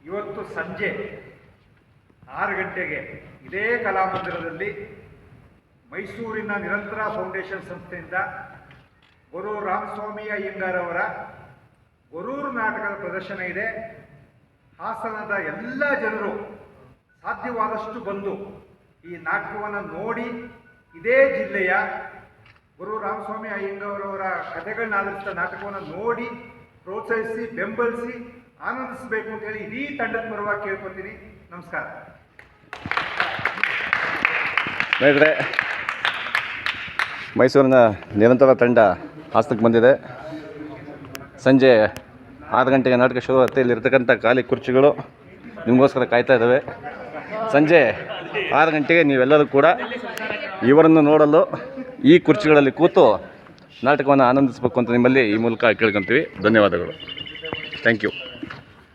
ಇವತ್ತು ಸಂಜೆ 6 ಗಂಟೆಗೆ ಇದೇ ಕಲಾಮಂದಿರದಲ್ಲಿ ಮೈಸೂರಿನ ನಿರಂತರ ಫೌಂಡೇಶನ್ ಸಂಸ್ಥೆಯಿಂದ ಗೊರೂರು ರಾಮಸ್ವಾಮಿ ಅಯ್ಯಂಗಾರ್ ಅವರ ಗೊರೂರು ನಾಟಕದ ಪ್ರದರ್ಶನ ಇದೆ. ಹಾಸನದ ಎಲ್ಲ ಜನರು ಸಾಧ್ಯವಾದಷ್ಟು ಬಂದು ಈ ನಾಟಕವನ್ನು ನೋಡಿ ಇದೇ ಜಿಲ್ಲೆಯ ಗೊರೂರು ರಾಮಸ್ವಾಮಿ ಅಯ್ಯಂಗಾರ್ ಅವರ ಕಥೆಗಳನ್ನ ಆಧರಿಸಿದ ನಾಟಕವನ್ನು ನೋಡಿ ಪ್ರೋತ್ಸಾಹಿಸಿ ಬೆಂಬಲಿಸಿ ಆನಂದಿಸಬೇಕು ಅಂತೇಳಿ ಇಡೀ ತಂಡದ ಪರವಾಗಿ ಕೇಳ್ಕೊತೀನಿ. ನಮಸ್ಕಾರ. ಸ್ನೇಹಿತರೆ, ಮೈಸೂರಿನ ನಿರಂತರ ತಂಡ ಹಾಸನಕ್ಕೆ ಬಂದಿದೆ. ಸಂಜೆ 6 ಗಂಟೆಗೆ ನಾಟಕ ಶುರು ಆಗುತ್ತೆ. ಇಲ್ಲಿರ್ತಕ್ಕಂಥ ಖಾಲಿ ಕುರ್ಚಿಗಳು ನಿಮಗೋಸ್ಕರ ಕಾಯ್ತಾ ಇದ್ದಾವೆ. ಸಂಜೆ 6 ಗಂಟೆಗೆ ನೀವೆಲ್ಲರೂ ಕೂಡ ಇವರನ್ನು ನೋಡಲು ಈ ಕುರ್ಚಿಗಳಲ್ಲಿ ಕೂತು ನಾಟಕವನ್ನು ಆನಂದಿಸಬೇಕು ಅಂತ ನಿಮ್ಮಲ್ಲಿ ಈ ಮೂಲಕ ಕೇಳ್ಕೊತೀವಿ. ಧನ್ಯವಾದಗಳು. Thank you.